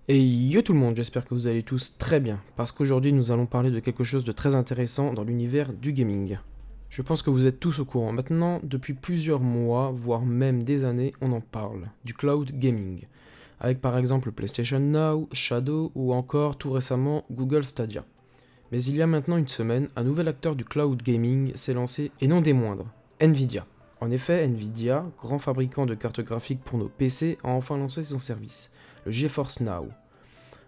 Et yo tout le monde, j'espère que vous allez tous très bien, parce qu'aujourd'hui nous allons parler de quelque chose de très intéressant dans l'univers du gaming. Je pense que vous êtes tous au courant maintenant, depuis plusieurs mois, voire même des années, on en parle, du cloud gaming, avec par exemple PlayStation Now, Shadow ou encore tout récemment Google Stadia. Mais il y a maintenant une semaine, un nouvel acteur du cloud gaming s'est lancé, et non des moindres, Nvidia. En effet, Nvidia, grand fabricant de cartes graphiques pour nos PC, a enfin lancé son service, le GeForce Now.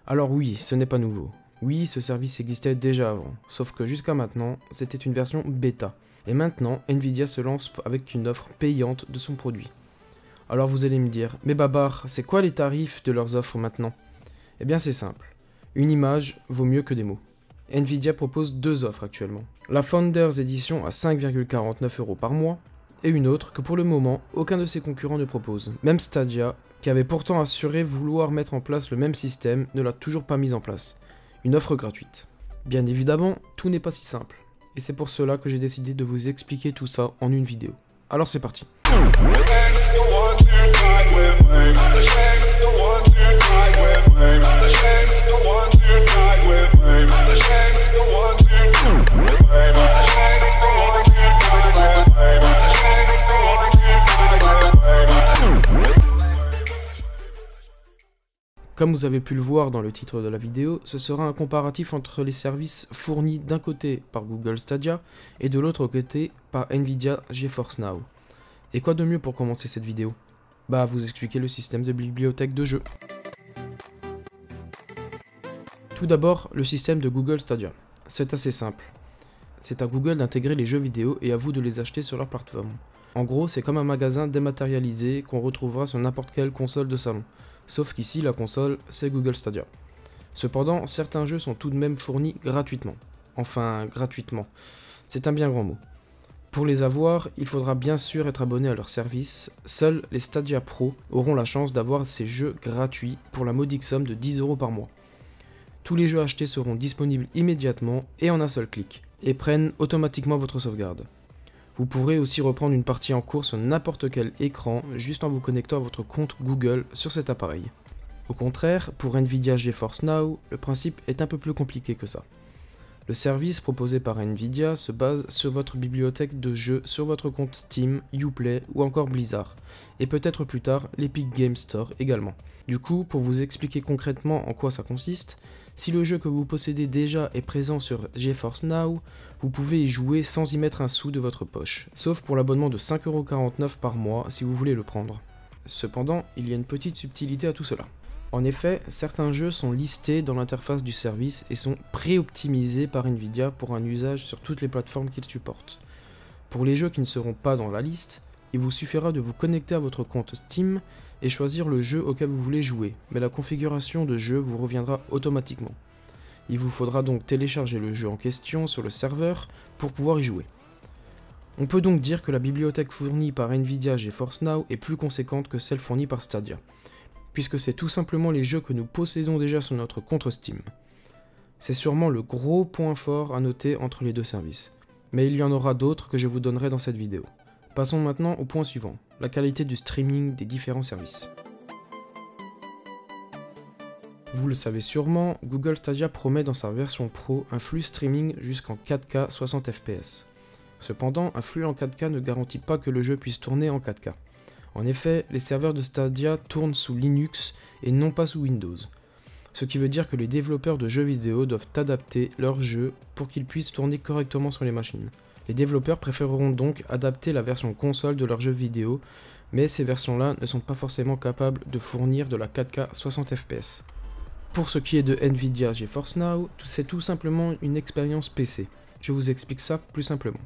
Alors oui, ce n'est pas nouveau. Oui, ce service existait déjà avant, sauf que jusqu'à maintenant, c'était une version bêta. Et maintenant, Nvidia se lance avec une offre payante de son produit. Alors vous allez me dire, mais Babar, c'est quoi les tarifs de leurs offres maintenant? Eh bien c'est simple. Une image vaut mieux que des mots. Nvidia propose deux offres actuellement. La Founders Edition à 5,49€ par mois, et une autre que pour le moment, aucun de ses concurrents ne propose. Même Stadia, qui avait pourtant assuré vouloir mettre en place le même système, ne l'a toujours pas mise en place. Une offre gratuite. Bien évidemment, tout n'est pas si simple. Et c'est pour cela que j'ai décidé de vous expliquer tout ça en une vidéo. Alors c'est parti. Comme vous avez pu le voir dans le titre de la vidéo, ce sera un comparatif entre les services fournis d'un côté par Google Stadia et de l'autre côté par Nvidia GeForce Now. Et quoi de mieux pour commencer cette vidéo? Bah vous expliquer le système de bibliothèque de jeux. Tout d'abord, le système de Google Stadia. C'est assez simple. C'est à Google d'intégrer les jeux vidéo et à vous de les acheter sur leur plateforme. En gros, c'est comme un magasin dématérialisé qu'on retrouvera sur n'importe quelle console de salon. Sauf qu'ici, la console, c'est Google Stadia. Cependant, certains jeux sont tout de même fournis gratuitement. Enfin, gratuitement. C'est un bien grand mot. Pour les avoir, il faudra bien sûr être abonné à leur service. Seuls les Stadia Pro auront la chance d'avoir ces jeux gratuits pour la modique somme de 10€ par mois. Tous les jeux achetés seront disponibles immédiatement et en un seul clic, et prennent automatiquement votre sauvegarde. Vous pourrez aussi reprendre une partie en cours sur n'importe quel écran juste en vous connectant à votre compte Google sur cet appareil. Au contraire, pour Nvidia GeForce Now, le principe est un peu plus compliqué que ça. Le service proposé par Nvidia se base sur votre bibliothèque de jeux sur votre compte Steam, Uplay ou encore Blizzard, et peut-être plus tard l'Epic Game Store également. Du coup, pour vous expliquer concrètement en quoi ça consiste, si le jeu que vous possédez déjà est présent sur GeForce Now, vous pouvez y jouer sans y mettre un sou de votre poche, sauf pour l'abonnement de 5,49€ par mois si vous voulez le prendre. Cependant, il y a une petite subtilité à tout cela. En effet, certains jeux sont listés dans l'interface du service et sont pré-optimisés par Nvidia pour un usage sur toutes les plateformes qu'ils supportent. Pour les jeux qui ne seront pas dans la liste, il vous suffira de vous connecter à votre compte Steam et choisir le jeu auquel vous voulez jouer, mais la configuration de jeu vous reviendra automatiquement. Il vous faudra donc télécharger le jeu en question sur le serveur pour pouvoir y jouer. On peut donc dire que la bibliothèque fournie par Nvidia GeForce Now est plus conséquente que celle fournie par Stadia, puisque c'est tout simplement les jeux que nous possédons déjà sur notre compte Steam. C'est sûrement le gros point fort à noter entre les deux services, mais il y en aura d'autres que je vous donnerai dans cette vidéo. Passons maintenant au point suivant, la qualité du streaming des différents services. Vous le savez sûrement, Google Stadia promet dans sa version Pro un flux streaming jusqu'en 4K 60 fps. Cependant, un flux en 4K ne garantit pas que le jeu puisse tourner en 4K. En effet, les serveurs de Stadia tournent sous Linux et non pas sous Windows. Ce qui veut dire que les développeurs de jeux vidéo doivent adapter leurs jeux pour qu'ils puissent tourner correctement sur les machines. Les développeurs préféreront donc adapter la version console de leurs jeux vidéo, mais ces versions-là ne sont pas forcément capables de fournir de la 4K 60 fps. Pour ce qui est de Nvidia GeForce Now, c'est tout simplement une expérience PC. Je vous explique ça plus simplement.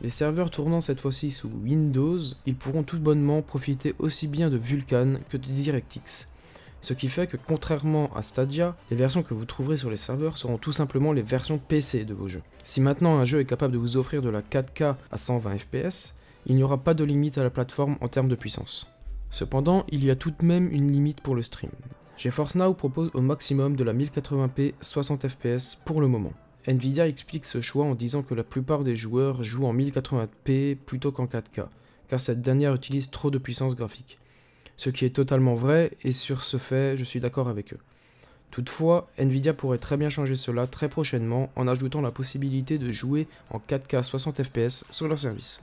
Les serveurs tournant cette fois-ci sous Windows, ils pourront tout bonnement profiter aussi bien de Vulkan que de DirectX. Ce qui fait que contrairement à Stadia, les versions que vous trouverez sur les serveurs seront tout simplement les versions PC de vos jeux. Si maintenant un jeu est capable de vous offrir de la 4K à 120 fps, il n'y aura pas de limite à la plateforme en termes de puissance. Cependant, il y a tout de même une limite pour le stream. GeForce Now propose au maximum de la 1080p 60 fps pour le moment. Nvidia explique ce choix en disant que la plupart des joueurs jouent en 1080p plutôt qu'en 4K, car cette dernière utilise trop de puissance graphique. ce qui est totalement vrai, et sur ce fait, je suis d'accord avec eux. Toutefois, Nvidia pourrait très bien changer cela très prochainement en ajoutant la possibilité de jouer en 4K 60 fps sur leur service.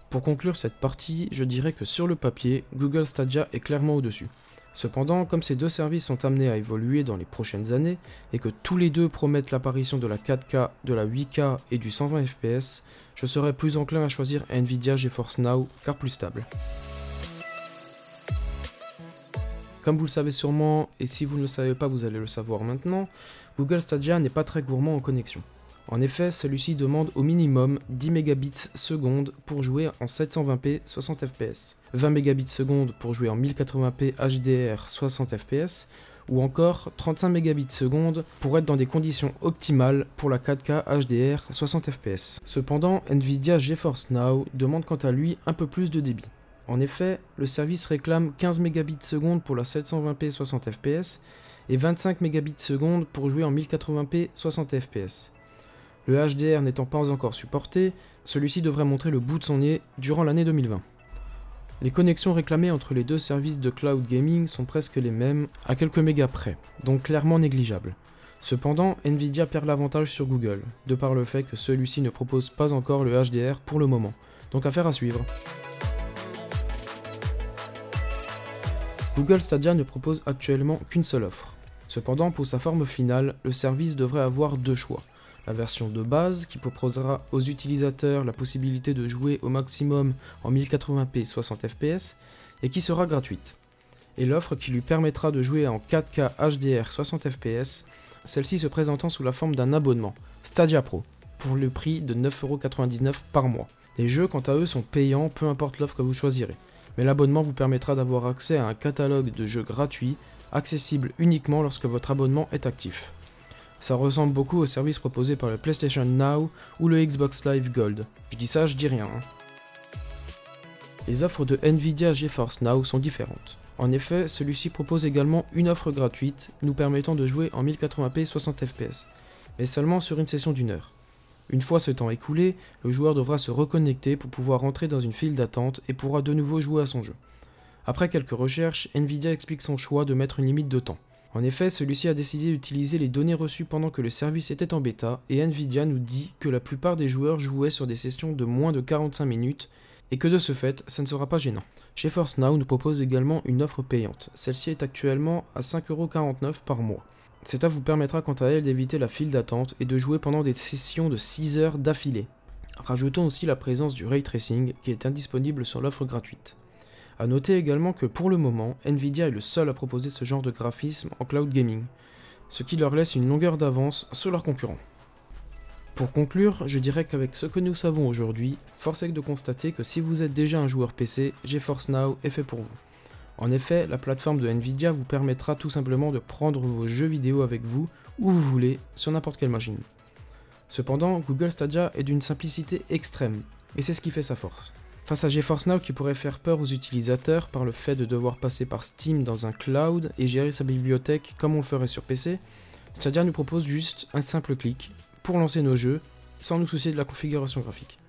Pour conclure cette partie, je dirais que sur le papier, Google Stadia est clairement au-dessus. Cependant, comme ces deux services sont amenés à évoluer dans les prochaines années, et que tous les deux promettent l'apparition de la 4K, de la 8K et du 120 fps, je serais plus enclin à choisir Nvidia GeForce Now car plus stable. Comme vous le savez sûrement, et si vous ne le savez pas vous allez le savoir maintenant, Google Stadia n'est pas très gourmand en connexion. En effet, celui-ci demande au minimum 10 Mbps pour jouer en 720p 60 fps, 20 Mbps pour jouer en 1080p HDR 60 fps, ou encore 35 Mbps pour être dans des conditions optimales pour la 4K HDR 60 fps. Cependant, Nvidia GeForce Now demande quant à lui un peu plus de débit. En effet, le service réclame 15 Mbps pour la 720p 60 fps et 25 Mbps pour jouer en 1080p 60 fps. Le HDR n'étant pas encore supporté, celui-ci devrait montrer le bout de son nez durant l'année 2020. Les connexions réclamées entre les deux services de cloud gaming sont presque les mêmes, à quelques mégas près, donc clairement négligeables. Cependant, Nvidia perd l'avantage sur Google, de par le fait que celui-ci ne propose pas encore le HDR pour le moment, donc affaire à suivre. Google Stadia ne propose actuellement qu'une seule offre. Cependant, pour sa forme finale, le service devrait avoir deux choix. La version de base qui proposera aux utilisateurs la possibilité de jouer au maximum en 1080p 60 fps et qui sera gratuite. Et l'offre qui lui permettra de jouer en 4K HDR 60 fps, celle-ci se présentant sous la forme d'un abonnement, Stadia Pro, pour le prix de 9,99€ par mois. Les jeux quant à eux sont payants peu importe l'offre que vous choisirez, mais l'abonnement vous permettra d'avoir accès à un catalogue de jeux gratuits, accessible uniquement lorsque votre abonnement est actif. Ça ressemble beaucoup aux services proposés par le PlayStation Now ou le Xbox Live Gold. Je dis ça, je dis rien. Les offres de Nvidia GeForce Now sont différentes. En effet, celui-ci propose également une offre gratuite nous permettant de jouer en 1080p 60 fps, mais seulement sur une session d'1 heure. Une fois ce temps écoulé, le joueur devra se reconnecter pour pouvoir rentrer dans une file d'attente et pourra de nouveau jouer à son jeu. Après quelques recherches, Nvidia explique son choix de mettre une limite de temps. En effet, celui-ci a décidé d'utiliser les données reçues pendant que le service était en bêta, et Nvidia nous dit que la plupart des joueurs jouaient sur des sessions de moins de 45 minutes, et que de ce fait, ça ne sera pas gênant. GeForce Now nous propose également une offre payante, celle-ci est actuellement à 5,49€ par mois. Cette offre vous permettra quant à elle d'éviter la file d'attente et de jouer pendant des sessions de 6 heures d'affilée. Rajoutons aussi la présence du Ray Tracing qui est indisponible sur l'offre gratuite. A noter également que pour le moment, Nvidia est le seul à proposer ce genre de graphisme en cloud gaming, ce qui leur laisse une longueur d'avance sur leurs concurrents. Pour conclure, je dirais qu'avec ce que nous savons aujourd'hui, force est de constater que si vous êtes déjà un joueur PC, GeForce Now est fait pour vous. En effet, la plateforme de Nvidia vous permettra tout simplement de prendre vos jeux vidéo avec vous, où vous voulez, sur n'importe quelle machine. Cependant, Google Stadia est d'une simplicité extrême, et c'est ce qui fait sa force. Face à GeForce Now qui pourrait faire peur aux utilisateurs par le fait de devoir passer par Steam dans un cloud et gérer sa bibliothèque comme on le ferait sur PC, Stadia nous propose juste un simple clic pour lancer nos jeux sans nous soucier de la configuration graphique.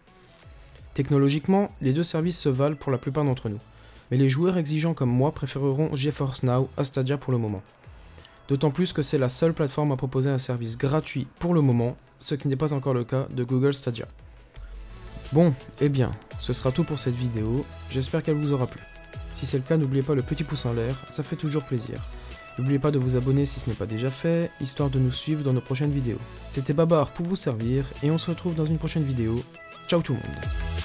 Technologiquement, les deux services se valent pour la plupart d'entre nous, mais les joueurs exigeants comme moi préféreront GeForce Now à Stadia pour le moment. D'autant plus que c'est la seule plateforme à proposer un service gratuit pour le moment, ce qui n'est pas encore le cas de Google Stadia. Bon, eh bien, ce sera tout pour cette vidéo, j'espère qu'elle vous aura plu. Si c'est le cas, n'oubliez pas le petit pouce en l'air, ça fait toujours plaisir. N'oubliez pas de vous abonner si ce n'est pas déjà fait, histoire de nous suivre dans nos prochaines vidéos. C'était Babar pour vous servir, et on se retrouve dans une prochaine vidéo. Ciao tout le monde.